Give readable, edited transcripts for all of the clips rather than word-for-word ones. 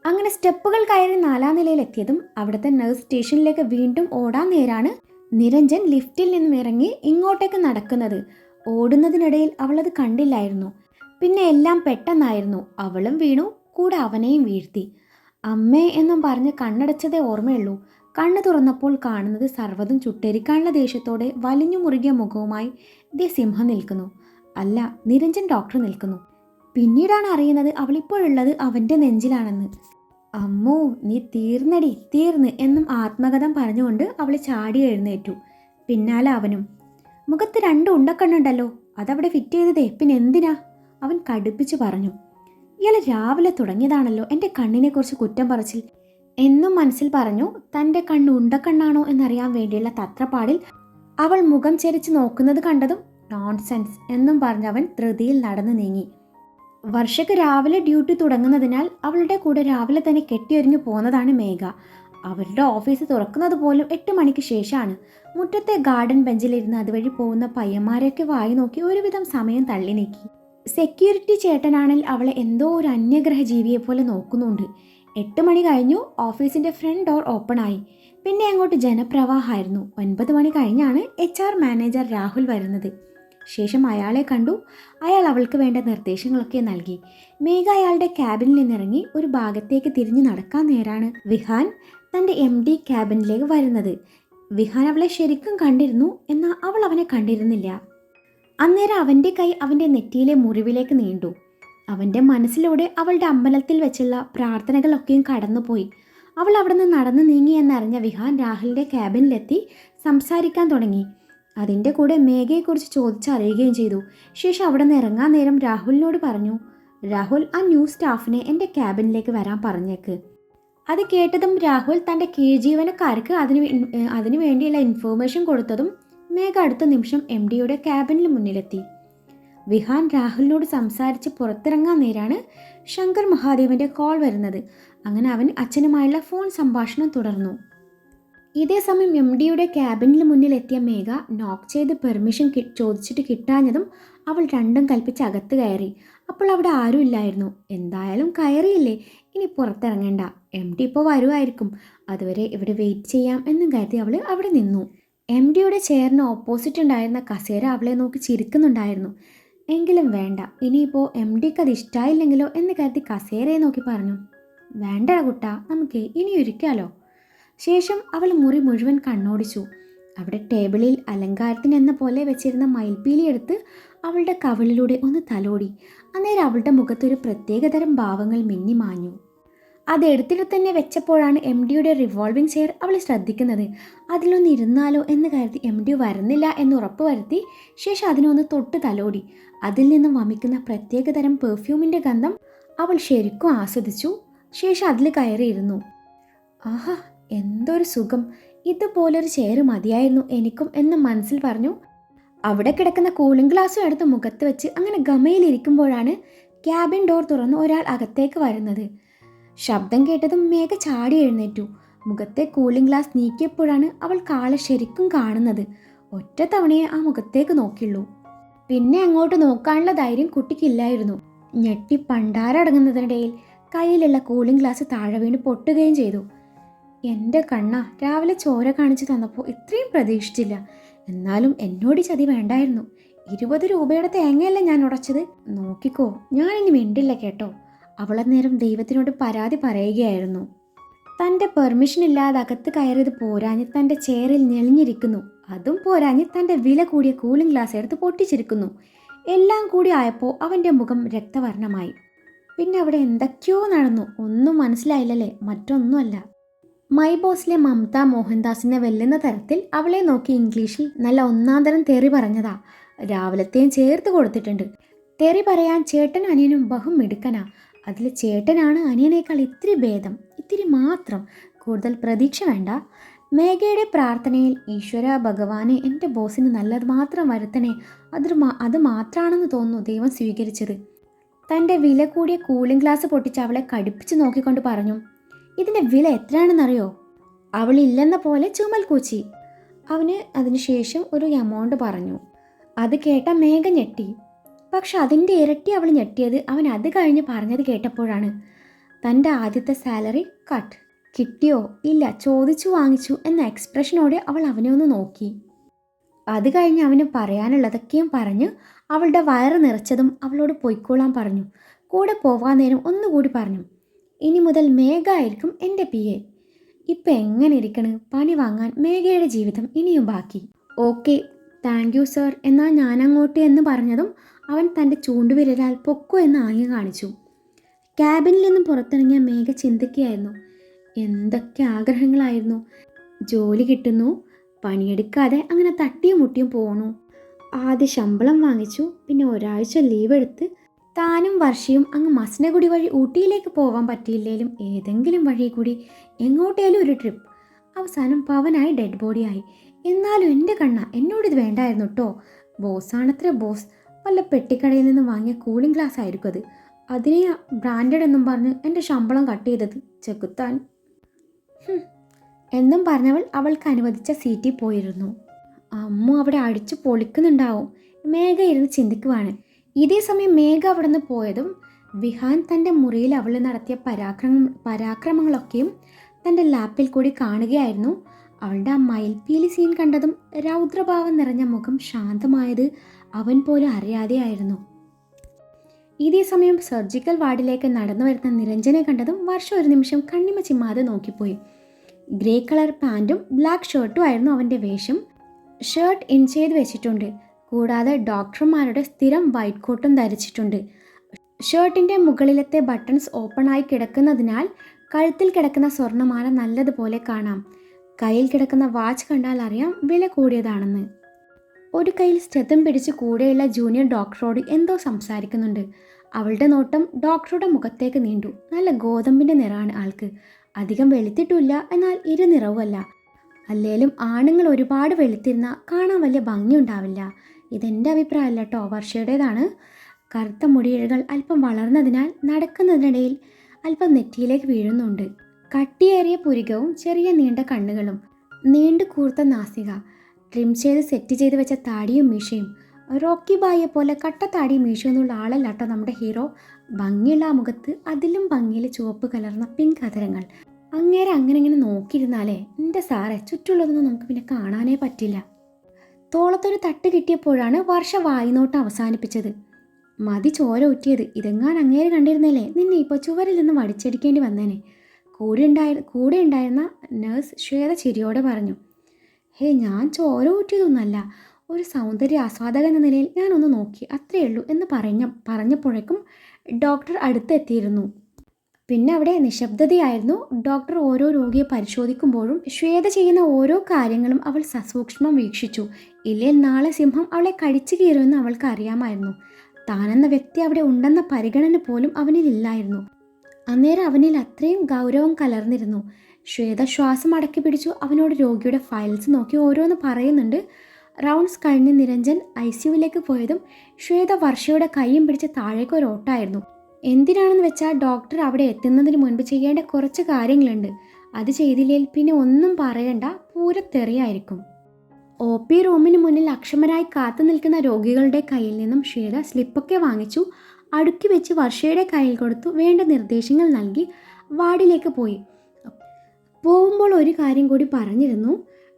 അങ്ങനെ സ്റ്റെപ്പുകൾ കയറി 4-ാം നിലയിലെത്തിയതും അവിടുത്തെ നഴ്സ് സ്റ്റേഷനിലേക്ക് വീണ്ടും ഓടാൻ നേരാണ് നിരഞ്ജൻ ലിഫ്റ്റിൽ നിന്നും ഇറങ്ങി ഇങ്ങോട്ടേക്ക് നടക്കുന്നത്. ഓടുന്നതിനിടയിൽ അവളത് കണ്ടില്ലായിരുന്നു. പിന്നെ എല്ലാം പെട്ടെന്നായിരുന്നു. അവളും വീണു, കൂടെ അവനെയും വീഴ്ത്തി. അമ്മേ എന്നും പറഞ്ഞ് കണ്ണടച്ചതേ ഓർമ്മയുള്ളൂ. കണ്ണു തുറന്നപ്പോൾ കാണുന്നത് സർവ്വതും ചുട്ടരിക്കാനുള്ള ദേഷ്യത്തോടെ വലിഞ്ഞു മുറുകിയ മുഖവുമായി ദേ സിംഹം നിൽക്കുന്നു. അല്ല, നിരഞ്ജൻ ഡോക്ടർ നിൽക്കുന്നു. പിന്നീടാണ് അറിയുന്നത് അവളിപ്പോഴുള്ളത് അവൻ്റെ നെഞ്ചിലാണെന്ന്. അമ്മോ, നീ തീർന്നടി, തീർന്ന് എന്നും ആത്മകഥം പറഞ്ഞുകൊണ്ട് അവൾ ചാടി എഴുന്നേറ്റു. പിന്നാലെ അവനും. മുഖത്ത് 2 ഉണ്ടക്കണ്ണുണ്ടല്ലോ, അതവിടെ ഫിറ്റ് ചെയ്തതേ പിന്നെ എന്തിനാ? അവൻ കടുപ്പിച്ചു പറഞ്ഞു. ഇയാൾ രാവിലെ തുടങ്ങിയതാണല്ലോ എൻ്റെ കണ്ണിനെക്കുറിച്ച് കുറ്റം പറച്ചിൽ എന്നും മനസ്സിൽ പറഞ്ഞു. തൻ്റെ കണ്ണ് ഉണ്ടക്കണ്ണാണോ എന്നറിയാൻ വേണ്ടിയുള്ള തത്രപ്പാടിൽ അവൾ മുഖം ചെരിച്ച് നോക്കുന്നത് കണ്ടതും നോൺസെൻസ് എന്നും പറഞ്ഞവൻ ധൃതിയിൽ നടന്നു നീങ്ങി. വർഷയ്ക്ക് രാവിലെ ഡ്യൂട്ടി തുടങ്ങുന്നതിനാൽ അവളുടെ കൂടെ രാവിലെ തന്നെ കെട്ടിയൊരുങ്ങി പോന്നതാണ് മേഘ. അവരുടെ ഓഫീസ് തുറക്കുന്നത് പോലും 8 മണിക്ക് ശേഷമാണ്. മുറ്റത്തെ ഗാർഡൻ ബെഞ്ചിലിരുന്ന് അതുവഴി പോകുന്ന പയ്യന്മാരെയൊക്കെ വായി നോക്കി ഒരുവിധം സമയം തള്ളി നീക്കി. സെക്യൂരിറ്റി ചേട്ടനാണെങ്കിൽ അവളെ എന്തോ ഒരു അന്യഗ്രഹ ജീവിയെ പോലെ നോക്കുന്നുണ്ട്. 8 മണി കഴിഞ്ഞു. ഓഫീസിൻ്റെ ഫ്രണ്ട് ഡോർ ഓപ്പൺ ആയി. പിന്നെ അങ്ങോട്ട് ജനപ്രവാഹമായിരുന്നു. 9 മണി കഴിഞ്ഞാണ് HR മാനേജർ രാഹുൽ വരുന്നത്. ശേഷം അയാളെ കണ്ടു. അയാൾ അവൾക്ക് വേണ്ട നിർദ്ദേശങ്ങളൊക്കെ നൽകി. മേഘ അയാളുടെ ക്യാബിനിൽ നിന്നിറങ്ങി ഒരു ഭാഗത്തേക്ക് തിരിഞ്ഞു നടക്കാൻ നേരാണ് വിഹാൻ തൻ്റെ MD ക്യാബിനിലേക്ക് വരുന്നത്. വിഹാൻ അവളെ ശരിക്കും കണ്ടിരുന്നു, എന്നാൽ അവൾ അവനെ കണ്ടിരുന്നില്ല. അന്നേരം അവൻ്റെ കൈ അവൻ്റെ നെറ്റിയിലെ മുറിവിലേക്ക് നീണ്ടു. അവൻ്റെ മനസ്സിലൂടെ അവളുടെ അമ്പലത്തിൽ വെച്ചുള്ള പ്രാർത്ഥനകളൊക്കെയും കടന്നുപോയി. അവൾ അവിടെ നിന്ന് നടന്നു നീങ്ങി എന്നറിഞ്ഞ വിഹാൻ രാഹുലിൻ്റെ ക്യാബിനിലെത്തി സംസാരിക്കാൻ തുടങ്ങി. അതിൻ്റെ കൂടെ മേഘയെക്കുറിച്ച് ചോദിച്ചറിയുകയും ചെയ്തു. ശേഷം അവിടെ നിന്ന് ഇറങ്ങാൻ നേരം രാഹുലിനോട് പറഞ്ഞു, രാഹുൽ, ആ ന്യൂ സ്റ്റാഫിനെ എൻ്റെ ക്യാബിനിലേക്ക് വരാൻ പറഞ്ഞേക്ക്. അത് കേട്ടതും രാഹുൽ തൻ്റെ കീഴ്ജീവനക്കാർക്ക് അതിനു വേണ്ടിയുള്ള ഇൻഫോർമേഷൻ കൊടുത്തതും മേഘ അടുത്ത നിമിഷം MDയുടെ ക്യാബിനിൽ മുന്നിലെത്തി. വിഹാൻ രാഹുലിനോട് സംസാരിച്ച് പുറത്തിറങ്ങാൻ നേരാണ് ശങ്കർ മഹാദേവൻ്റെ കോൾ വരുന്നത്. അങ്ങനെ അവൻ അച്ഛനുമായുള്ള ഫോൺ സംഭാഷണം തുടർന്നു. ഇതേ സമയം MDയുടെ ക്യാബിനിൽ മുന്നിലെത്തിയ മേഘ നോക്ക് ചെയ്ത് പെർമിഷൻ ചോദിച്ചിട്ട് കിട്ടാഞ്ഞതും അവൾ രണ്ടും കൽപ്പിച്ച് അകത്ത് കയറി. അപ്പോൾ അവിടെ ആരും ഇല്ലായിരുന്നു. എന്തായാലും കയറിയില്ലേ, ഇനി പുറത്തിറങ്ങേണ്ട, MD ഇപ്പോൾ വരുമായിരിക്കും, അതുവരെ ഇവിടെ വെയിറ്റ് ചെയ്യാം എന്നും കരുതി അവൾ അവിടെ നിന്നു. MDയുടെ ചെയറിന് ഓപ്പോസിറ്റ് ഉണ്ടായിരുന്ന കസേര അവളെ നോക്കി ചിരിക്കുന്നുണ്ടായിരുന്നു. എങ്കിലും വേണ്ട, ഇനിയിപ്പോൾ MDക്ക് അത് ഇഷ്ടമായില്ലെങ്കിലോ എന്ന് കരുതി കസേരയെ നോക്കി പറഞ്ഞു, വേണ്ട കുട്ടാ, നമുക്ക് ഇനി ഇരിക്കാലോ. ശേഷം അവൾ മുറി മുഴുവൻ കണ്ണോടിച്ചു. അവിടെ ടേബിളിൽ അലങ്കാരത്തിനെന്ന പോലെ വെച്ചിരുന്ന മയിൽപ്പീലി എടുത്ത് അവളുടെ കവിളിലൂടെ ഒന്ന് തലോടി. അന്നേരം അവളുടെ മുഖത്തൊരു പ്രത്യേകതരം ഭാവങ്ങൾ മിന്നിമാഞ്ഞു. അതെടുത്തിട്ട് തന്നെ വെച്ചപ്പോഴാണ് MDയുടെ റിവോൾവിംഗ് ചെയർ അവൾ ശ്രദ്ധിക്കുന്നത്. അതിലൊന്ന് ഇരുന്നാലോ എന്ന് കരുതി MD വരുന്നില്ല എന്ന് ഉറപ്പുവരുത്തി. ശേഷം അതിനൊന്ന് തൊട്ട് തലോടി. അതിൽ നിന്നും വമിക്കുന്ന പ്രത്യേകതരം പെർഫ്യൂമിൻ്റെ ഗന്ധം അവൾ ശരിക്കും ആസ്വദിച്ചു. ശേഷം അതിൽ കയറിയിരുന്നു. ആഹാ, എന്തൊരു സുഖം, ഇതുപോലൊരു ചെയർ മതിയായിരുന്നു എനിക്കും എന്ന് മനസ്സിൽ പറഞ്ഞു. അവിടെ കിടക്കുന്ന കൂളിംഗ് ഗ്ലാസ്സും എടുത്ത് മുഖത്ത് വെച്ച് അങ്ങനെ ഗമയിലിരിക്കുമ്പോഴാണ് ക്യാബിൻ ഡോർ തുറന്ന് ഒരാൾ അകത്തേക്ക് വരുന്നത്. ശബ്ദം കേട്ടതും മേഘ ചാടി എഴുന്നേറ്റു. മുഖത്തെ കൂളിംഗ് ഗ്ലാസ് നീക്കിയപ്പോഴാണ് അവൾ കാളെ ശരിക്കും കാണുന്നത്. ഒറ്റ തവണയെ ആ മുഖത്തേക്ക് നോക്കിയുള്ളൂ. പിന്നെ അങ്ങോട്ട് നോക്കാനുള്ള ധൈര്യം കുട്ടിക്കില്ലായിരുന്നു. ഞെട്ടി പണ്ടാരടങ്ങുന്നതിനിടയിൽ കയ്യിലുള്ള കൂളിംഗ് ഗ്ലാസ് താഴെ വീണ് പൊട്ടുകയും ചെയ്തു. എൻ്റെ കണ്ണ, രാവിലെ ചോര കാണിച്ചു തന്നപ്പോൾ ഇത്രയും പ്രതീക്ഷിച്ചില്ല. എന്നാലും എന്നോട് ചതി വേണ്ടായിരുന്നു. 20 രൂപയുടെ തേങ്ങയല്ല ഞാൻ ഉടച്ചത്. നോക്കിക്കോ, ഞാനിനി മിണ്ടില്ല കേട്ടോ. അവളന്നേരം ദൈവത്തിനോട് പരാതി പറയുകയായിരുന്നു. തൻ്റെ പെർമിഷൻ ഇല്ലാതെ അകത്ത് കയറിയത് പോരാഞ്ഞ് തൻ്റെ ചെയറിൽ ഞെളിഞ്ഞിരിക്കുന്നു. അതും പോരാഞ്ഞ് തൻ്റെ വില കൂടിയ കൂളിംഗ് ഗ്ലാസ് എടുത്ത് പൊട്ടിച്ചിരിക്കുന്നു. എല്ലാം കൂടി ആയപ്പോൾ അവൻ്റെ മുഖം രക്തവർണ്ണമായി. പിന്നെ അവിടെ എന്തൊക്കെയോ നടന്നു. ഒന്നും മനസ്സിലായില്ലല്ലേ? മറ്റൊന്നുമല്ല, മൈ ബോസിലെ മമത മോഹൻദാസിനെ വെല്ലുന്ന തരത്തിൽ അവളെ നോക്കി ഇംഗ്ലീഷിൽ നല്ല ഒന്നാന്തരം തെറി പറഞ്ഞതാ. രാവിലത്തെയും ചേർത്ത് കൊടുത്തിട്ടുണ്ട്. തെറി പറയാൻ ചേട്ടൻ അനിയനും ബഹുമിടുക്കനാ. അതിൽ ചേട്ടനാണ് അനിയനേക്കാൾ ഇത്തിരി ഭേദം, ഇത്തിരി മാത്രം. കൂടുതൽ പ്രതീക്ഷ വേണ്ട. മേഘയുടെ പ്രാർത്ഥനയിൽ ഈശ്വര ഭഗവാനെ, എൻ്റെ ബോസിന് നല്ലത് മാത്രം വരുത്തണേ, അത് മാത്രമാണെന്ന് തോന്നുന്നു ദൈവം സ്വീകരിച്ചത്. തൻ്റെ വില കൂടിയ കൂളിംഗ് ഗ്ലാസ് പൊട്ടിച്ച് അവളെ കടുപ്പിച്ച് നോക്കിക്കൊണ്ട് പറഞ്ഞു, ഇതിൻ്റെ വില എത്രയാണെന്നറിയോ? അവളില്ലെന്ന പോലെ ചുമൽ കൂച്ചി. അവന് അതിനുശേഷം ഒരു എമൗണ്ട് പറഞ്ഞു. അത് കേട്ട മേഘ ഞെട്ടി. പക്ഷെ അതിൻ്റെ ഇരട്ടി അവൾ ഞെട്ടിയത് അവൻ അത് കഴിഞ്ഞ് പറഞ്ഞത് കേട്ടപ്പോഴാണ്. തൻ്റെ ആദ്യത്തെ സാലറി കട്ട്. കിട്ടിയോ ഇല്ല, ചോദിച്ചു വാങ്ങിച്ചു എന്ന എക്സ്പ്രഷനോടെ അവൾ അവനെ ഒന്ന് നോക്കി. അത് കഴിഞ്ഞ് അവന് പറയാനുള്ളതൊക്കെയും പറഞ്ഞ് അവളുടെ വയറ് നിറച്ചതും അവളോട് പൊയ്ക്കോളാൻ പറഞ്ഞു. കൂടെ പോവാൻ നേരം ഒന്നുകൂടി പറഞ്ഞു, ഇനി മുതൽ മേഘ ആയിരിക്കും എൻ്റെ PA. ഇപ്പം എങ്ങനെ ഇരിക്കണ്, പണി വാങ്ങാൻ മേഘയുടെ ജീവിതം ഇനിയും ബാക്കി. ഓക്കെ താങ്ക് യു സർ, എന്നാൽ ഞാനങ്ങോട്ട് എന്ന് പറഞ്ഞതും അവൻ തൻ്റെ ചൂണ്ടുവിരലാൽ പൊക്കോ എന്ന് ആംഗ്യം കാണിച്ചു. ക്യാബിനിൽ നിന്നും പുറത്തിറങ്ങിയ മേഘ ചിന്തിക്കുകയായിരുന്നു. എന്തൊക്കെ ആഗ്രഹങ്ങളായിരുന്നു. ജോലി കിട്ടുന്നു, പണിയെടുക്കാതെ അങ്ങനെ തട്ടിയും മുട്ടിയും പോണു. ആദ്യ ശമ്പളം വാങ്ങിച്ചു, പിന്നെ ഒരാഴ്ച ലീവ് എടുത്ത് താനും വർഷയും അങ്ങ് മസനഗുഡി വഴി ഊട്ടിയിലേക്ക് പോകാൻ പറ്റിയില്ലേലും ഏതെങ്കിലും വഴി കൂടി എങ്ങോട്ടേലും ഒരു ട്രിപ്പ്. അവസാനം പവനായി ഡെഡ് ബോഡിയായി. എന്നാലും എൻ്റെ കണ്ണ, എന്നോടിത് വേണ്ടായിരുന്നു കേട്ടോ. ബോസാണത്ര ബോസ്. വല്ല പെട്ടിക്കടയിൽ നിന്ന് വാങ്ങിയ കൂളിംഗ് ഗ്ലാസ് ആയിരിക്കും അത്. അതിനെ ബ്രാൻഡഡ് എന്നും പറഞ്ഞ് എൻ്റെ ശമ്പളം കട്ട് ചെയ്തത് ചെകുത്താൻ എന്നും പറഞ്ഞവൾ അവൾക്ക് അനുവദിച്ച സീറ്റിൽ പോയിരുന്നു. അമ്മ അവിടെ അടിച്ചു പൊളിക്കുന്നുണ്ടാവും. മേഘ ഇരുന്ന് ചിന്തിക്കുവാണ്. ഇതേ സമയം മേഘ അവിടെ നിന്ന് പോയതും വിഹാൻ തൻ്റെ മുറിയിൽ അവൾ നടത്തിയ പരാക്രമങ്ങളൊക്കെയും തൻ്റെ ലാപ്പിൽ കൂടി കാണുകയായിരുന്നു. അവളുടെ ആ മയിൽപ്പീലി സീൻ കണ്ടതും രൗദ്രഭാവം നിറഞ്ഞ മുഖം ശാന്തമായത് അവൻ പോലും അറിയാതെയായിരുന്നു. ഇതേ സമയം സർജിക്കൽ വാർഡിലേക്ക് നടന്നു വരുന്ന നിരഞ്ജനെ കണ്ടതും വർഷ ഒരു നിമിഷം കണ്ണിമ ചിമ്മാതെ നോക്കിപ്പോയി. ഗ്രേ കളർ പാൻറ്റും ബ്ലാക്ക് ഷർട്ടും ആയിരുന്നു അവൻ്റെ വേഷം. ഷർട്ട് ഇൻ ചെയ്ത് വെച്ചിട്ടുണ്ട്. കൂടാതെ ഡോക്ടർമാരുടെ സ്ഥിരം വൈറ്റ് കോട്ടും ധരിച്ചിട്ടുണ്ട്. ഷർട്ടിൻ്റെ മുകളിലത്തെ ബട്ടൺസ് ഓപ്പൺ ആയി കിടക്കുന്നതിനാൽ കഴുത്തിൽ കിടക്കുന്ന സ്വർണ്ണമാല നല്ലതുപോലെ കാണാം. കയ്യിൽ കിടക്കുന്ന വാച്ച് കണ്ടാൽ അറിയാം വില കൂടിയതാണെന്ന്. ഒരു കയ്യിൽ സ്റ്റെത്തും പിടിച്ച് കൂടെയുള്ള ജൂനിയർ ഡോക്ടറോട് എന്തോ സംസാരിക്കുന്നുണ്ട്. അവളുടെ നോട്ടം ഡോക്ടറുടെ മുഖത്തേക്ക് നീണ്ടു. നല്ല ഗോതമ്പിൻ്റെ നിറമാണ് ആൾക്ക്. അധികം വെളുത്തിട്ടില്ല, എന്നാൽ ഇരുനിറവുമല്ല. അല്ലേലും ആണുങ്ങൾ ഒരുപാട് വെളുത്തിരുന്ന കാണാൻ വലിയ ഭംഗിയുണ്ടാവില്ല. ഇതെൻ്റെ അഭിപ്രായമല്ല കേട്ടോ, വർഷയുടേതാണ്. കറുത്ത മുടിയിഴകൾ അല്പം വളർന്നതിനാൽ നടക്കുന്നതിനിടയിൽ അല്പം നെറ്റിയിലേക്ക് വീഴുന്നുണ്ട്. കട്ടിയേറിയ പുരികവും ചെറിയ നീണ്ട കണ്ണുകളും, നീണ്ടു കൂർത്ത നാസിക, ട്രിം ചെയ്ത് സെറ്റ് ചെയ്ത് വെച്ച താടിയും മീശയും. റോക്കി ബായെ പോലെ കട്ടത്താടിയും മീശയൊന്നുള്ള ആളല്ല കേട്ടോ നമ്മുടെ ഹീറോ. ഭംഗിയുള്ള ആ മുഖത്ത് അതിലും ഭംഗിയിൽ ചുവപ്പ് കലർന്ന പിങ്ക് അതരങ്ങൾ. അങ്ങേരെ അങ്ങനെ ഇങ്ങനെ നോക്കിയിരുന്നാലേ എൻ്റെ സാറേ ചുറ്റുള്ളതൊന്നും നമുക്ക് പിന്നെ കാണാനേ പറ്റില്ല. തോളത്തൊരു തട്ട് കിട്ടിയപ്പോഴാണ് വർഷ വായിനോട്ടം അവസാനിപ്പിച്ചത്. മതി ചോര ഊറ്റിയത്. ഇതെങ്ങാൻ അങ്ങേരെ കണ്ടിരുന്നല്ലേ നിന്നെ ഇപ്പോൾ ചുവരിൽ നിന്ന് വടിച്ചടിക്കേണ്ടി വന്നേനെ. കൂടെ ഉണ്ടായിരുന്ന നഴ്സ് ശ്വേത ചിരിയോടെ പറഞ്ഞു. ഹേ, ഞാൻ ചോര ഊറ്റിയതൊന്നല്ല. ഒരു സൗന്ദര്യ ആസ്വാദകൻ എന്ന നിലയിൽ ഞാനൊന്ന് നോക്കി, അത്രയേ ഉള്ളൂ എന്ന് പറഞ്ഞപ്പോഴേക്കും ഡോക്ടർ അടുത്തെത്തിയിരുന്നു. പിന്നെ അവിടെ നിശബ്ദതയായിരുന്നു. ഡോക്ടർ ഓരോ രോഗിയെ പരിശോധിക്കുമ്പോഴും ശ്വേത ചെയ്യുന്ന ഓരോ കാര്യങ്ങളും അവൾ സസൂക്ഷ്മം വീക്ഷിച്ചു. ഇല്ലെങ്കിൽ നാളെ സിംഹം അവളെ കടിച്ചു കീറുമെന്ന് അവൾക്ക് അറിയാമായിരുന്നു. താനെന്ന വ്യക്തി അവിടെ ഉണ്ടെന്ന പരിഗണന പോലും അവനിലില്ലായിരുന്നു. അന്നേരം അവനിൽ അത്രയും ഗൗരവം കലർന്നിരുന്നു. ശ്വേത ശ്വാസം അടക്കി പിടിച്ചു. അവനോട് രോഗിയുടെ ഫയൽസ് നോക്കി ഓരോന്ന് പറയുന്നുണ്ട്. റൗണ്ട്സ് കഴിഞ്ഞ് നിരഞ്ജൻ ICUവിലേക്ക് പോയതും ശ്വേത വർഷയുടെ കൈയും പിടിച്ച് താഴേക്ക് ഒരു ഓട്ടായിരുന്നു. എന്തിനാണെന്ന് വെച്ചാൽ ഡോക്ടർ അവിടെ എത്തുന്നതിന് മുൻപ് ചെയ്യേണ്ട കുറച്ച് കാര്യങ്ങളുണ്ട്. അത് ചെയ്തില്ലെങ്കിൽ പിന്നെ ഒന്നും പറയണ്ട, പൂരത്തെറിയായിരിക്കും. OP റൂമിന് മുന്നിൽ അക്ഷമരായി കാത്തു നിൽക്കുന്ന രോഗികളുടെ കയ്യിൽ നിന്നും ശ്വേത സ്ലിപ്പൊക്കെ വാങ്ങിച്ചു. അടുക്കി വെച്ച് വർഷയുടെ കയ്യിൽ കൊടുത്തു. വേണ്ട നിർദ്ദേശങ്ങൾ നൽകി വാർഡിലേക്ക് പോയി. പോകുമ്പോൾ ഒരു കാര്യം കൂടി പറഞ്ഞിരുന്നു,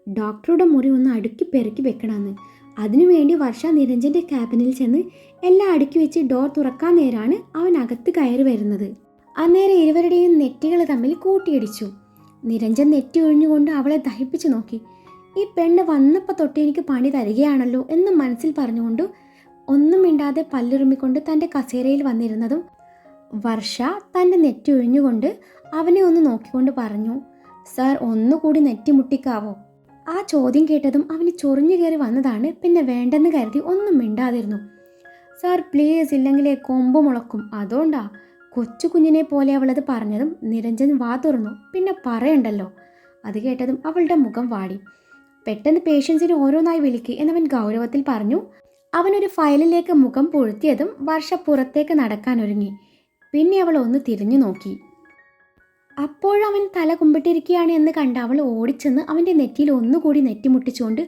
ഡോക്ടറുടെ മുറി ഒന്ന് അടുക്കി പെറുക്കി വെക്കണമെന്ന്. അതിനുവേണ്ടി വർഷ നിരഞ്ജൻ്റെ ക്യാബിനിൽ ചെന്ന് എല്ലാം അടുക്കി വെച്ച് ഡോർ തുറക്കാൻ നേരാണ് അവൻ അകത്ത് കയറി വരുന്നത്. അന്നേരം ഇരുവരുടെയും നെറ്റികൾ തമ്മിൽ കൂട്ടിയിടിച്ചു. നിരഞ്ജൻ നെറ്റി ഒഴിഞ്ഞുകൊണ്ട് അവളെ ദഹിപ്പിച്ചു നോക്കി. ഈ പെണ്ണ് വന്നപ്പോൾ തൊട്ട് എനിക്ക് പണി തരികയാണല്ലോ എന്ന് മനസ്സിൽ പറഞ്ഞുകൊണ്ട് ഒന്നും മിണ്ടാതെ പല്ലുറുമ്മിക്കൊണ്ട് തൻ്റെ കസേരയിൽ വന്നിരുന്നതും വർഷ തൻ്റെ നെറ്റി ഒഴിഞ്ഞുകൊണ്ട് അവനെ ഒന്ന് നോക്കിക്കൊണ്ട് പറഞ്ഞു, സാർ ഒന്നുകൂടി നെറ്റി മുട്ടിക്കാവോ? ആ ചോദ്യം കേട്ടതും അവന് ചൊറിഞ്ഞു കയറി വന്നതാണ്. പിന്നെ വേണ്ടെന്ന് കരുതി ഒന്നും മിണ്ടാതിരുന്നു. സാർ പ്ലീസ്, ഇല്ലെങ്കിലേ കൊമ്പ് മുളക്കും. അതുകൊണ്ടാ. കൊച്ചു കുഞ്ഞിനെ പോലെ അവളത് പറഞ്ഞതും നിരഞ്ജൻ വാ തുറന്നു. പിന്നെ പറയണ്ടല്ലോ. അത് കേട്ടതും അവളുടെ മുഖം വാടി. പെട്ടെന്ന് പേഷ്യൻസിനെ ഓരോന്നായി വിളിക്കുക എന്നവൻ ഗൗരവത്തിൽ പറഞ്ഞു. അവനൊരു ഫയലിലേക്ക് മുഖം പൊഴുത്തിയതും വർഷ പുറത്തേക്ക് നടക്കാനൊരുങ്ങി. പിന്നെ അവൾ ഒന്ന് തിരിഞ്ഞു നോക്കി. അപ്പോഴവൻ തല കുമ്പിട്ടിരിക്കുകയാണ് എന്ന് കണ്ട അവൾ ഓടിച്ചെന്ന് അവൻ്റെ നെറ്റിയിൽ ഒന്നുകൂടി നെറ്റിമുട്ടിച്ചുകൊണ്ട്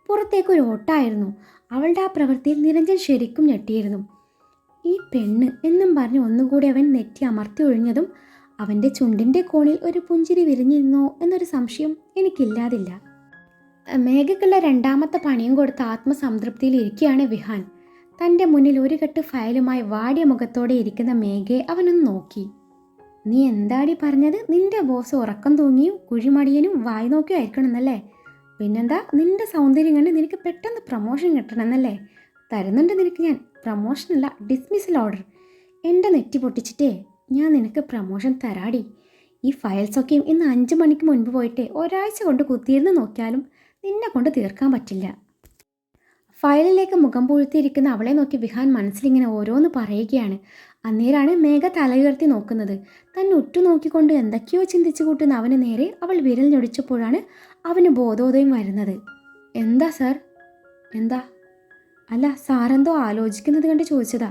പുറത്തേക്കൊരു ഓട്ടായിരുന്നു. അവളുടെ ആ പ്രവൃത്തിയിൽ നിരഞ്ജൻ ശരിക്കും ഞെട്ടിയിരുന്നു. ഈ പെണ്ണ് എന്നും പറഞ്ഞ് ഒന്നുകൂടി അവൻ നെറ്റി അമർത്തി ഒഴിഞ്ഞതും അവൻ്റെ ചുണ്ടിൻ്റെ കോണിൽ ഒരു പുഞ്ചിരി വിരിഞ്ഞിരുന്നോ എന്നൊരു സംശയം എനിക്കില്ലാതില്ല. മേഘയ്ക്കുള്ള രണ്ടാമത്തെ പണിയും കൊടുത്ത് ആത്മസംതൃപ്തിയിൽ ഇരിക്കുകയാണ് വിഹാൻ. തൻ്റെ മുന്നിൽ ഒരു കെട്ട് ഫയലുമായി വാടിയ മുഖത്തോടെ ഇരിക്കുന്ന മേഘയെ അവനൊന്ന് നോക്കി. നീ എന്താടി പറഞ്ഞത്? നിന്റെ ബോസ് ഉറക്കം തൂങ്ങിയും കുഴിമടിയനും വായി നോക്കിയും ആയിരിക്കണമെന്നല്ലേ? പിന്നെന്താ, നിന്റെ സൗന്ദര്യം കണ്ട് നിനക്ക് പെട്ടെന്ന് പ്രമോഷൻ കിട്ടണമെന്നല്ലേ? തരുന്നുണ്ട് നിനക്ക് ഞാൻ. പ്രമോഷനല്ല, ഡിസ്മിസൽ ഓർഡർ. എൻ്റെ നെറ്റി പൊട്ടിച്ചിട്ടേ ഞാൻ നിനക്ക് പ്രമോഷൻ തരാടി. ഈ ഫയൽസൊക്കെയും ഇന്ന് 5 മണിക്ക് മുൻപ് പോയിട്ട് ഒരാഴ്ച കൊണ്ട് കുത്തിയിരുന്ന് നോക്കിയാലും നിന്നെ കൊണ്ട് തീർക്കാൻ പറ്റില്ല. ഫയലിലേക്ക് മുഖം പൂഴ്ത്തിയിരിക്കുന്ന അവളെ നോക്കി വിഹാൻ മനസ്സിലിങ്ങനെ ഓരോന്ന് പറയുകയാണ്. അന്നേരാണ് മേഘ തലയുയർത്തി നോക്കുന്നത്. തന്നെ ഉറ്റുനോക്കിക്കൊണ്ട് എന്തൊക്കെയോ ചിന്തിച്ചു കൂട്ടുന്ന അവന് നേരെ അവൾ വിരൽ ഞൊടിച്ചപ്പോഴാണ് അവന് ബോധോദയം വരുന്നത്. എന്താ സാർ? എന്താ? അല്ല, സാറെന്തോ ആലോചിക്കുന്നത് കണ്ട് ചോദിച്ചതാ.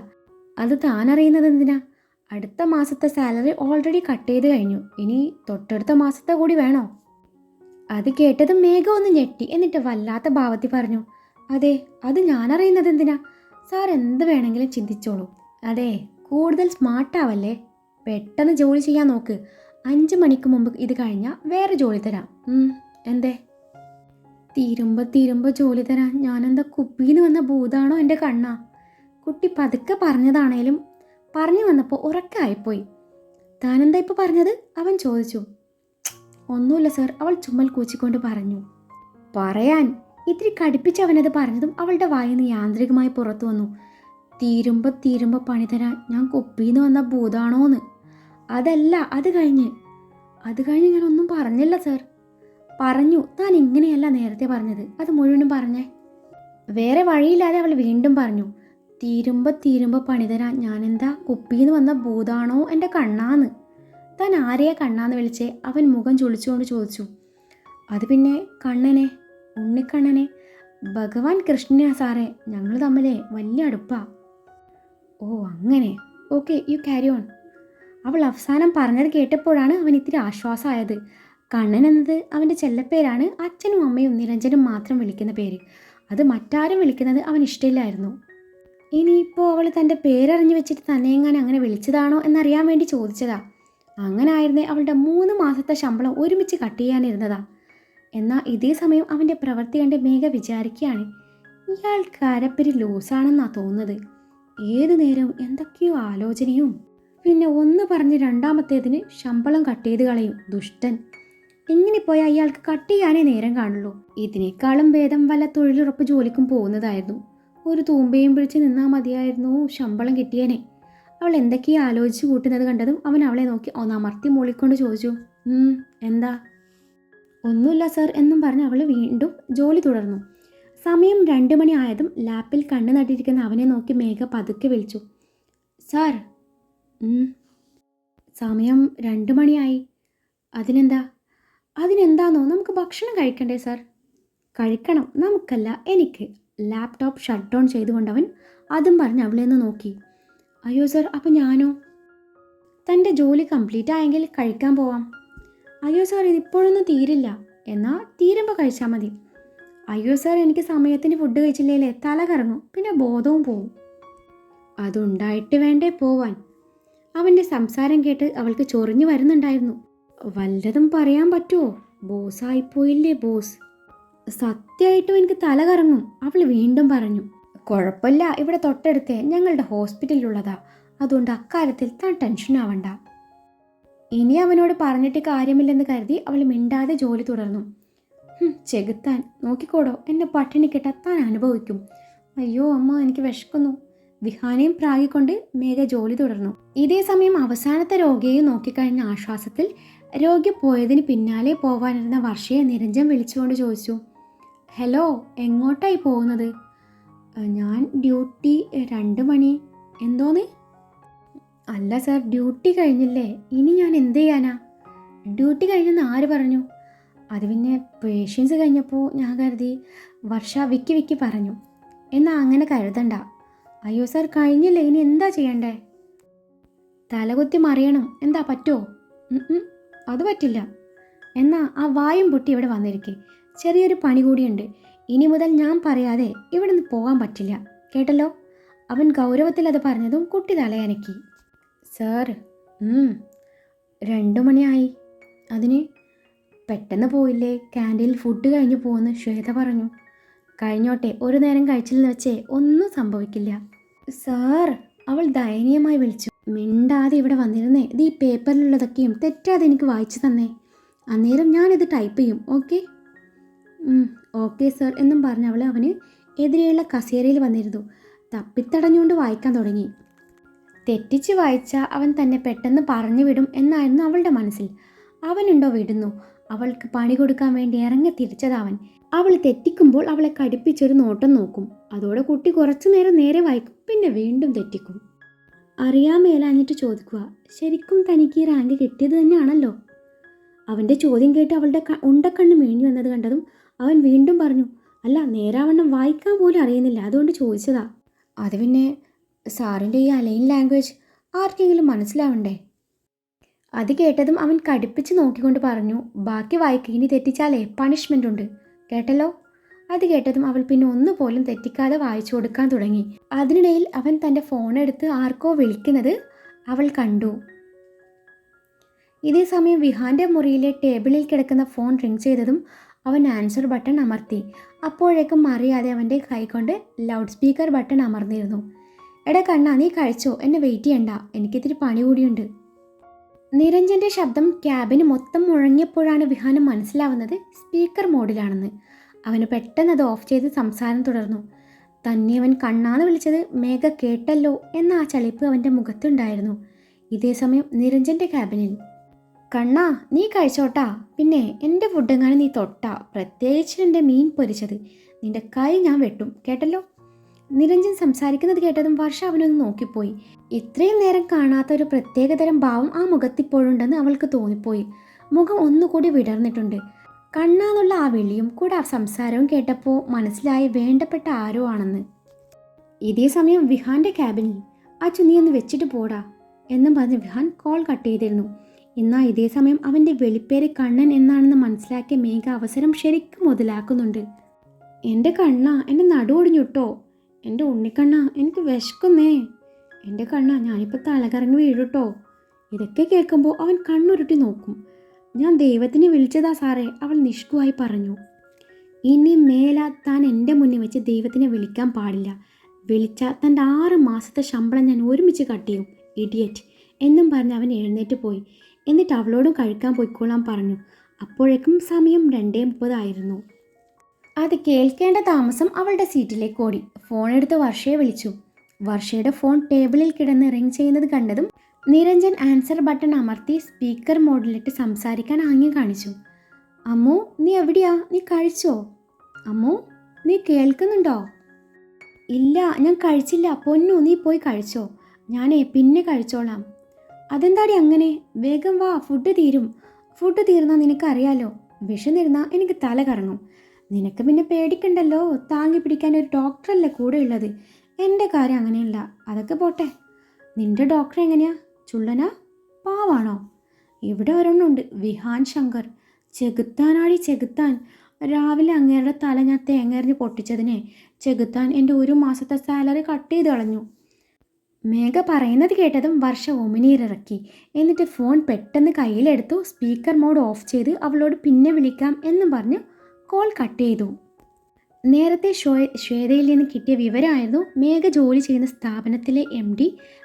അത് താൻ അറിയുന്നത് എന്തിനാ? അടുത്ത മാസത്തെ സാലറി ഓൾറെഡി കട്ട് ചെയ്ത് കഴിഞ്ഞു. ഇനി തൊട്ടടുത്ത മാസത്തെ കൂടി വേണോ? അത് കേട്ടത് മേഘ ഒന്ന് ഞെട്ടി. എന്നിട്ട് വല്ലാത്ത ഭാവത്തിൽ പറഞ്ഞു, അതെ, അത് ഞാനറിയുന്നത് എന്തിനാ? സാർ എന്ത് വേണമെങ്കിലും ചിന്തിച്ചോളൂ. അതെ, കൂടുതൽ സ്മാർട്ടാവല്ലേ. പെട്ടെന്ന് ജോലി ചെയ്യാൻ നോക്ക്. 5 മണിക്ക് മുമ്പ് ഇത് കഴിഞ്ഞാൽ വേറെ ജോലി തരാം. എന്തേ? തീരുമ്പോൾ ജോലി തരാൻ ഞാനെന്താ കുപ്പിന്ന് വന്ന ഭൂതാണോ എൻ്റെ കണ്ണാ? കുട്ടി പതുക്കെ പറഞ്ഞതാണേലും പറഞ്ഞു വന്നപ്പോൾ ഉറക്കായിപ്പോയി. താനെന്താ ഇപ്പോൾ പറഞ്ഞത്? അവൻ ചോദിച്ചു. ഒന്നുമില്ല സാർ, അവൾ ചുമ്മൽ കൂച്ചിക്കൊണ്ട് പറഞ്ഞു. പറയാൻ ഇത്തിരി കടുപ്പിച്ച് അവനത് പറഞ്ഞതും അവളുടെ വായിന്ന് യാന്ത്രികമായി പുറത്തു വന്നു. തീരുമ്പോൾ പണി തരാൻ ഞാൻ കുപ്പിന്ന് വന്ന ഭൂതാണോന്ന്. അതല്ല, അത് കഴിഞ്ഞ് ഞാനൊന്നും പറഞ്ഞില്ല സാർ. പറഞ്ഞു. താൻ ഇങ്ങനെയല്ല നേരത്തെ പറഞ്ഞത്. അത് മുഴുവനും പറഞ്ഞേ. വേറെ വഴിയില്ലാതെ അവൾ വീണ്ടും പറഞ്ഞു. തീരുമ്പോൾ പണി തരാൻ ഞാനെന്താ കുപ്പിന്ന് വന്ന ഭൂതാണോ എൻ്റെ കണ്ണാന്ന്? താൻ ആരെയാ കണ്ണാന്ന് വിളിച്ചേ? അവൻ മുഖം ചുളിച്ചുകൊണ്ട് ചോദിച്ചു. അത് പിന്നെ കണ്ണനെ, ഉണ്ണിക്കണ്ണനെ. ഭഗവാൻ കൃഷ്ണനാ സാറേ. ഞങ്ങൾ തമ്മിലേ വലിയ അടുപ്പാ. ഓ അങ്ങനെ, ഓക്കെ, യു ക്യാരി ഓൺ. അവൾ അവസാനം പറഞ്ഞത് കേട്ടപ്പോഴാണ് അവൻ ഇത്തിരി ആശ്വാസമായത്. കണ്ണൻ എന്നത് അവൻ്റെ ചെല്ലപ്പേരാണ്. അച്ഛനും അമ്മയും നിരഞ്ജനും മാത്രം വിളിക്കുന്ന പേര്. അത് മറ്റാരും വിളിക്കുന്നത് അവൻ ഇഷ്ടമില്ലായിരുന്നു. ഇനിയിപ്പോൾ അവൾ തൻ്റെ പേരറിഞ്ഞു വെച്ചിട്ട് തന്നെയെങ്ങാനും അങ്ങനെ വിളിച്ചതാണോ എന്നറിയാൻ വേണ്ടി ചോദിച്ചതാ. അങ്ങനെ ആയിരുന്നേ അവളുടെ 3 മാസത്തെ ശമ്പളം ഒരുമിച്ച് കട്ട് ചെയ്യാനിരുന്നതാ. എന്നാൽ ഇതേ സമയം അവൻ്റെ പ്രവൃത്തി കണ്ട് മേഘ വിചാരിക്കുകയാണ്, ഇയാൾക്ക് അരപ്പരി ലൂസാണെന്നാ തോന്നുന്നത്. ഏതു നേരവും എന്തൊക്കെയോ ആലോചനയും. പിന്നെ ഒന്ന് പറഞ്ഞ് രണ്ടാമത്തേതിന് ശമ്പളം കട്ട് ചെയ്ത് കളയും. ദുഷ്ടൻ. ഇങ്ങനെ പോയാൽ അയാൾക്ക് കട്ട് ചെയ്യാനേ നേരം കാണുള്ളൂ. ഇതിനേക്കാളും ഭേദം വല്ല തൊഴിലുറപ്പ് ജോലിക്കും പോകുന്നതായിരുന്നു. ഒരു തൂമ്പയും പിടിച്ച് നിന്നാൽ മതിയായിരുന്നു, ശമ്പളം കിട്ടിയേനെ. അവൾ എന്തൊക്കെയോ ആലോചിച്ച് കൂട്ടുന്നത് കണ്ടതും അവൻ അവളെ നോക്കി ഒന്നമർത്തി മൂളിക്കൊണ്ട് ചോദിച്ചു, എന്താ? ഒന്നുമില്ല സാർ എന്നും പറഞ്ഞ് അവൾ വീണ്ടും ജോലി തുടർന്നു. സമയം 2 മണി ആയതും ലാപ്പിൽ കണ്ണു നട്ടിരിക്കുന്ന അവനെ നോക്കി മേഘ പതുക്കെ വിളിച്ചു. സാർ. സമയം 2 മണിയായി. അതിനെന്താണോ? നമുക്ക് ഭക്ഷണം കഴിക്കണ്ടേ സാർ? കഴിക്കണം, നമുക്കല്ല, എനിക്ക്. ലാപ്ടോപ്പ് ഷട്ട് ഡൗൺ ചെയ്തുകൊണ്ടവൻ അതും പറഞ്ഞ് അവളെ ഒന്ന് നോക്കി. അയ്യോ സാർ, അപ്പം ഞാനോ? തൻ്റെ ജോലി കംപ്ലീറ്റ് ആയെങ്കിൽ കഴിക്കാൻ പോവാം. അയ്യോ സാർ, ഇതിപ്പോഴൊന്നും തീരില്ല. എന്നാൽ തീരുമ്പോൾ കഴിച്ചാൽ മതി. അയ്യോ സാർ, എനിക്ക് സമയത്തിന് ഫുഡ് കഴിച്ചില്ലേ തല കറങ്ങും, പിന്നെ ബോധവും പോവും. അതുണ്ടായിട്ട് വേണ്ടേ പോവാൻ? അവൻ്റെ സംസാരം കേട്ട് അവൾക്ക് ചൊറിഞ്ഞു വരുന്നുണ്ടായിരുന്നു. വല്ലതും പറയാൻ പറ്റുമോ? ബോസായിപ്പോയില്ലേ ബോസ്. സത്യമായിട്ടും എനിക്ക് തല കറങ്ങും. അവൾ വീണ്ടും പറഞ്ഞു. കുഴപ്പമില്ല, ഇവിടെ തൊട്ടടുത്ത് ഞങ്ങളുടെ ഹോസ്പിറ്റലിലുള്ളതാ. അതുകൊണ്ട് അക്കാര്യത്തിൽ താൻ ടെൻഷൻ ആവണ്ട. ഇനി അവനോട് പറഞ്ഞിട്ട് കാര്യമില്ലെന്ന് കരുതി അവൾ മിണ്ടാതെ ജോലി തുടർന്നു. ചെകുത്താൻ, നോക്കിക്കോടോ, എന്നെ പട്ടിണി കിട്ടാൻ താൻ അനുഭവിക്കും. അയ്യോ അമ്മ, എനിക്ക് വിശക്കുന്നു. വിഹാനെയും പ്രാഗിക്കൊണ്ട് മേഘ ജോലി തുടർന്നു. ഇതേ സമയം അവസാനത്തെ രോഗിയെയും നോക്കിക്കഴിഞ്ഞ ആശ്വാസത്തിൽ രോഗി പോയതിന് പിന്നാലെ പോവാനിരുന്ന വർഷയെ നിരഞ്ജൻ വിളിച്ചുകൊണ്ട് ചോദിച്ചു. ഹലോ, എങ്ങോട്ടായി പോകുന്നത്? ഞാൻ ഡ്യൂട്ടി 2 മണി. എന്തോന്ന്? അല്ല സാർ, ഡ്യൂട്ടി കഴിഞ്ഞില്ലേ? ഇനി ഞാൻ എന്ത് ചെയ്യാനാ? ഡ്യൂട്ടി കഴിഞ്ഞെന്ന് ആര് പറഞ്ഞു? അത് പിന്നെ പേഷ്യൻസ് കഴിഞ്ഞപ്പോൾ ഞാൻ കരുതി. വർഷ വിക്കി പറഞ്ഞു. എന്നാൽ അങ്ങനെ കരുതണ്ട. അയ്യോ സാർ, കഴിഞ്ഞില്ലേ, ഇനി എന്താ ചെയ്യണ്ടേ? തലകുത്തി മറിയണം. എന്താ പറ്റുമോ? അത് പറ്റില്ല. എന്നാൽ ആ വായും പൊട്ടി ഇവിടെ വന്നിരിക്കേ. ചെറിയൊരു പണി കൂടിയുണ്ട്. ഇനി മുതൽ ഞാൻ പറയാതെ ഇവിടെ നിന്ന് പോകാൻ പറ്റില്ല, കേട്ടല്ലോ? അവൻ ഗൗരവത്തിൽ അത് പറഞ്ഞതും കുട്ടി തലയനക്കി. സാർ. 2 മണിയായി. അതിന് പെട്ടെന്ന് പോയില്ലേ? ക്യാൻറ്റീനിൽ ഫുഡ് കഴിഞ്ഞ് പോകുമെന്ന് ശ്വേത പറഞ്ഞു. കഴിഞ്ഞോട്ടെ, ഒരു നേരം കഴിച്ചില്ലെന്ന് വെച്ചേ ഒന്നും സംഭവിക്കില്ല. സാർ, അവൾ ദയനീയമായി വിളിച്ചു. മിണ്ടാതെ ഇവിടെ വന്നിരുന്നേ, ഇത് ഈ പേപ്പറിലുള്ളതൊക്കെയും തെറ്റാതെ എനിക്ക് വായിച്ചു തന്നേ. അന്നേരം ഞാനിത് ടൈപ്പ് ചെയ്യും. ഓക്കെ? ഓക്കെ സർ എന്നും പറഞ്ഞ് അവൾ അവന് എതിരെയുള്ള കസേരയിൽ വന്നിരുന്നു. തപ്പിത്തടഞ്ഞുകൊണ്ട് വായിക്കാൻ തുടങ്ങി. തെറ്റിച്ച് വായിച്ച അവൻ തന്നെ പെട്ടെന്ന് പറഞ്ഞു വിടും എന്നായിരുന്നു അവളുടെ മനസ്സിൽ. അവനുണ്ടോ വിടുന്നു? അവൾക്ക് പണി കൊടുക്കാൻ വേണ്ടി ഇറങ്ങി തിരിച്ചതവൻ. അവൾ തെറ്റിക്കുമ്പോൾ അവളെ കടുപ്പിച്ചൊരു നോട്ടം നോക്കും. അതോടെ കുട്ടി കുറച്ചു നേരം നേരെ വായിക്കും, പിന്നെ വീണ്ടും തെറ്റിക്കും. അറിയാൻ മേലാഞ്ഞിട്ട് ചോദിക്കുക, ശരിക്കും തനിക്ക് ഈ റാങ്ക് കിട്ടിയത് തന്നെയാണല്ലോ? അവൻ്റെ ചോദ്യം കേട്ട് അവളുടെ ഉണ്ടക്കണ്ണ് മേഞ്ഞു വന്നത് കണ്ടതും അവൻ വീണ്ടും പറഞ്ഞു, അല്ല, നേരാവണ്ണം വായിക്കാൻ പോലും അറിയുന്നില്ല, അതുകൊണ്ട് ചോദിച്ചതാ. അത് പിന്നെ സാറിൻ്റെ ഈ അലൈൻ ലാംഗ്വേജ് ആർക്കെങ്കിലും മനസ്സിലാവണ്ടേ? അത് കേട്ടതും അവൻ കടുപ്പിച്ച് നോക്കിക്കൊണ്ട് പറഞ്ഞു, ബാക്കി വായിക്കുക, ഇനി തെറ്റിച്ചാലേ പണിഷ്മെൻ്റ് ഉണ്ട്, കേട്ടല്ലോ? അത് കേട്ടതും അവൾ പിന്നെ ഒന്നുപോലും തെറ്റിക്കാതെ വായിച്ചു കൊടുക്കാൻ തുടങ്ങി. അതിനിടയിൽ അവൻ തൻ്റെ ഫോണെടുത്ത് ആർക്കോ വിളിക്കുന്നത് അവൾ കണ്ടു. ഇതേ സമയം വിഹാൻ്റെ മുറിയിലെ ടേബിളിൽ കിടക്കുന്ന ഫോൺ റിങ് ചെയ്തതും അവൻ ആൻസർ ബട്ടൺ അമർത്തി. അപ്പോഴേക്കും അറിയാതെ അവൻ്റെ കൈകൊണ്ട് ലൗഡ് സ്പീക്കർ ബട്ടൺ അമർന്നിരുന്നു. എടാ കണ്ണാ, നീ കഴിച്ചോ? എന്നെ വെയിറ്റ് ചെയ്യണ്ട, എനിക്കിത്തിരി പണി കൂടിയുണ്ട്. നിരഞ്ജൻ്റെ ശബ്ദം ക്യാബിന് മൊത്തം മുഴങ്ങിയപ്പോഴാണ് വിഹാന് മനസ്സിലാവുന്നത് സ്പീക്കർ മോഡിലാണെന്ന്. അവന് പെട്ടെന്ന് അത് ഓഫ് ചെയ്ത് സംസാരം തുടർന്നു. തന്നെ അവൻ കണ്ണാന്ന് വിളിച്ചത് മേഘ കേട്ടല്ലോ എന്ന ആ ചളിപ്പ് അവൻ്റെ മുഖത്തുണ്ടായിരുന്നു. ഇതേ സമയം നിരഞ്ജൻ്റെ ക്യാബിനിൽ, കണ്ണാ നീ കഴിച്ചോട്ടാ, പിന്നെ എൻ്റെ ഫുഡെങ്ങാനും നീ തൊട്ടാ, പ്രത്യേകിച്ച് എൻ്റെ മീൻ പൊരിച്ചത്, നിൻ്റെ കൈ ഞാൻ വെട്ടും, കേട്ടല്ലോ? നിരഞ്ജൻ സംസാരിക്കുന്നത് കേട്ടതും വർഷ അവനൊന്ന് നോക്കിപ്പോയി. ഇത്രയും നേരം കാണാത്ത ഒരു പ്രത്യേകതരം ഭാവം ആ മുഖത്തിപ്പോഴുണ്ടെന്ന് അവൾക്ക് തോന്നിപ്പോയി. മുഖം ഒന്നുകൂടി വിടർന്നിട്ടുണ്ട്. കണ്ണാന്നുള്ള ആ വിളിയും കൂടെ ആ സംസാരവും കേട്ടപ്പോൾ മനസ്സിലായി വേണ്ടപ്പെട്ട ആരോ ആണെന്ന്. ഇതേ സമയം വിഹാൻ്റെ ക്യാബിനിൽ, അച്ചു നീ ഒന്ന് വെച്ചിട്ട് പോടാ എന്നും പറഞ്ഞ് വിഹാൻ കോൾ കട്ട് ചെയ്തിരുന്നു. എന്നാൽ ഇതേ സമയം അവൻ്റെ വെളിപ്പേര് കണ്ണൻ എന്നാണെന്ന് മനസ്സിലാക്കിയ മേഘ അവസരം ശരിക്കും മുതലാക്കുന്നുണ്ട്. എൻ്റെ കണ്ണ, എൻ്റെ നടുവൊടിഞ്ഞുട്ടോ, എൻ്റെ ഉണ്ണിക്കണ്ണ, എനിക്ക് വിശക്കുന്നേ, എൻ്റെ കണ്ണ, ഞാനിപ്പോൾ തലകറങ്ങി വീഴുട്ടോ. ഇതൊക്കെ കേൾക്കുമ്പോൾ അവൻ കണ്ണുരുട്ടി നോക്കും. ഞാൻ ദൈവത്തിനെ വിളിച്ചതാ സാറേ, അവൾ നിഷ്കുവായി പറഞ്ഞു. ഇനി മേല താൻ എൻ്റെ മുന്നിൽ വെച്ച് ദൈവത്തിനെ വിളിക്കാൻ പാടില്ല. വിളിച്ചാൽ തൻ്റെ 6 മാസത്തെ ശമ്പളം ഞാൻ ഒരുമിച്ച് കട്ട് ചെയ്യും, ഇഡിയറ്റ് എന്നും പറഞ്ഞ് അവൻ എഴുന്നേറ്റ് പോയി. എന്നിട്ട് അവളോടും കഴിക്കാൻ പോയിക്കോളാൻ പറഞ്ഞു. അപ്പോഴേക്കും സമയം 2:30 ആയിരുന്നു. അത് കേൾക്കേണ്ട താമസം അവളുടെ സീറ്റിലേക്ക് ഓടി. ഫോണെടുത്ത് വർഷയെ വിളിച്ചു. വർഷയുടെ ഫോൺ ടേബിളിൽ കിടന്ന് റിങ് ചെയ്യുന്നത് കണ്ടതും നിരഞ്ജൻ ആൻസർ ബട്ടൺ അമർത്തി സ്പീക്കർ മോഡിലിട്ട് സംസാരിക്കാൻ ആംഗ്യം കാണിച്ചു. അമ്മു, നീ എവിടെയാ? നീ കഴിച്ചോ? അമ്മു, നീ കേൾക്കുന്നുണ്ടോ? ഇല്ല, ഞാൻ കഴിച്ചില്ല. പൊന്നു, നീ പോയി കഴിച്ചോ? ഞാനേ പിന്നെ കഴിച്ചോളാം. അതെന്താടി അങ്ങനെ? വേഗം വാ, ഫുഡ് തീരും. ഫുഡ് തീർന്നാൽ നിനക്കറിയാലോ, വിശന്നിരുന്നാൽ എനിക്ക് തല കറങ്ങും. നിനക്ക് പിന്നെ പേടിക്കണ്ടല്ലോ, താങ്ങി പിടിക്കാൻ ഒരു ഡോക്ടറല്ലേ കൂടെ ഉള്ളത്. എൻ്റെ കാര്യം അങ്ങനെയല്ല, അതൊക്കെ പോട്ടെ. നിൻ്റെ ഡോക്ടർ എങ്ങനെയാ? ചുള്ളനാ? പാവാണോ? ഇവിടെ ഒരെണ്ണമുണ്ട്, വിഹാൻ ശങ്കർ. ചെകുത്താനാടി ചെകുത്താൻ. രാവിലെ അങ്ങേരുടെ തല ഞാൻ തേങ്ങെറിഞ്ഞ് പൊട്ടിച്ചതിനെ ചെകുത്താൻ എൻ്റെ 1 മാസത്തെ സാലറി കട്ട് ചെയ്ത് കളഞ്ഞു. മേഘ പറയുന്നത് കേട്ടതും വർഷ ഉമിനീരിറക്കി. എന്നിട്ട് ഫോൺ പെട്ടെന്ന് കയ്യിലെടുത്തു സ്പീക്കർ മോഡ് ഓഫ് ചെയ്ത് അവളോട് പിന്നെ വിളിക്കാം എന്നും പറഞ്ഞ് കോൾ കട്ട് ചെയ്തു. നേരത്തെ ശ്വേതയിൽ നിന്ന് കിട്ടിയ വിവരമായിരുന്നു മേഘ ജോലി ചെയ്യുന്ന സ്ഥാപനത്തിലെ MD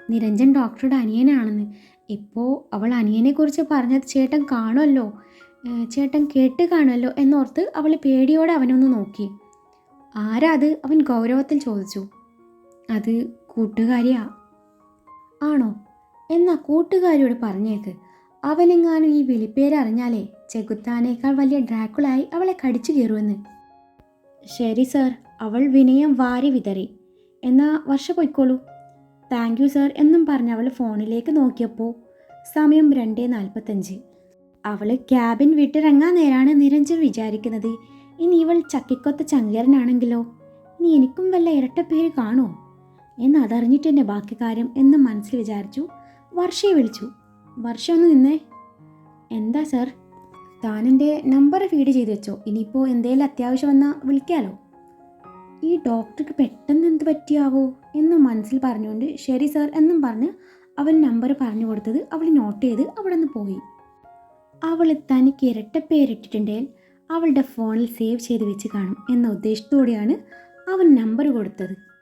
നിരഞ്ജൻ ഡോക്ടറുടെ അനിയനാണെന്ന്. ഇപ്പോൾ അവൾ അനിയനെക്കുറിച്ച് പറഞ്ഞത് ചേട്ടൻ കാണുമല്ലോ, ചേട്ടൻ കേട്ട് കാണുമല്ലോ എന്നോർത്ത് അവൾ പേടിയോടെ അവനൊന്ന് നോക്കി. ആരാ അത്? അവൻ ഗൗരവത്തിൽ ചോദിച്ചു. അത് കൂട്ടുകാരിയാ. ആണോ? എന്നാ കൂട്ടുകാരിയോട് പറഞ്ഞേക്ക്. അവനെങ്ങാനും ഈ വിളിപ്പേര് അറിഞ്ഞാലേ ചെകുത്താനേക്കാൾ വലിയ ഡ്രാക്കുളായി അവളെ കടിച്ചു കയറുമെന്ന്. ശരി സർ, അവൾ വിനയം വാരി വിതറി. എന്നാ വർഷ പൊയ്ക്കോളൂ. താങ്ക് യു സർ എന്നും പറഞ്ഞ് അവൾ ഫോണിലേക്ക് നോക്കിയപ്പോൾ സമയം 2:45. അവൾ ക്യാബിൻ വിട്ടിറങ്ങാൻ നേരാണ് നിരഞ്ജൻ വിചാരിക്കുന്നത്, ഇനി ഇവൾ ചക്കിക്കൊത്ത ചങ്കരനാണെങ്കിലോ, ഇനി എനിക്കും വല്ല ഇരട്ട പേര് കാണുമോ എന്നതറിഞ്ഞിട്ട് തന്നെ ബാക്കി കാര്യം എന്ന് മനസ്സിൽ വിചാരിച്ചു. വർഷയെ വിളിച്ചു. വർഷ ഒന്ന് നിന്നേ. എന്താ സർ? താൻ എൻ്റെ നമ്പർ ഫീഡ് ചെയ്ത് വെച്ചോ, ഇനിയിപ്പോൾ എന്തെങ്കിലും അത്യാവശ്യം വന്നാൽ വിളിക്കാമല്ലോ. ഈ ഡോക്ടർക്ക് പെട്ടെന്ന് എന്ത് പറ്റിയാവോ എന്ന് മനസ്സിൽ പറഞ്ഞുകൊണ്ട് ശരി സർ എന്നും പറഞ്ഞ് അവൻ നമ്പർ പറഞ്ഞു കൊടുത്തത് അവൾ നോട്ട് ചെയ്ത് അവിടെ നിന്ന് പോയി. അവൾ തനിക്ക് ഇരട്ടപ്പേരിട്ടിട്ടുണ്ടെങ്കിൽ അവളുടെ ഫോണിൽ സേവ് ചെയ്ത് വെച്ച് കാണും എന്ന ഉദ്ദേശത്തോടെയാണ് അവൻ നമ്പർ കൊടുത്തത്.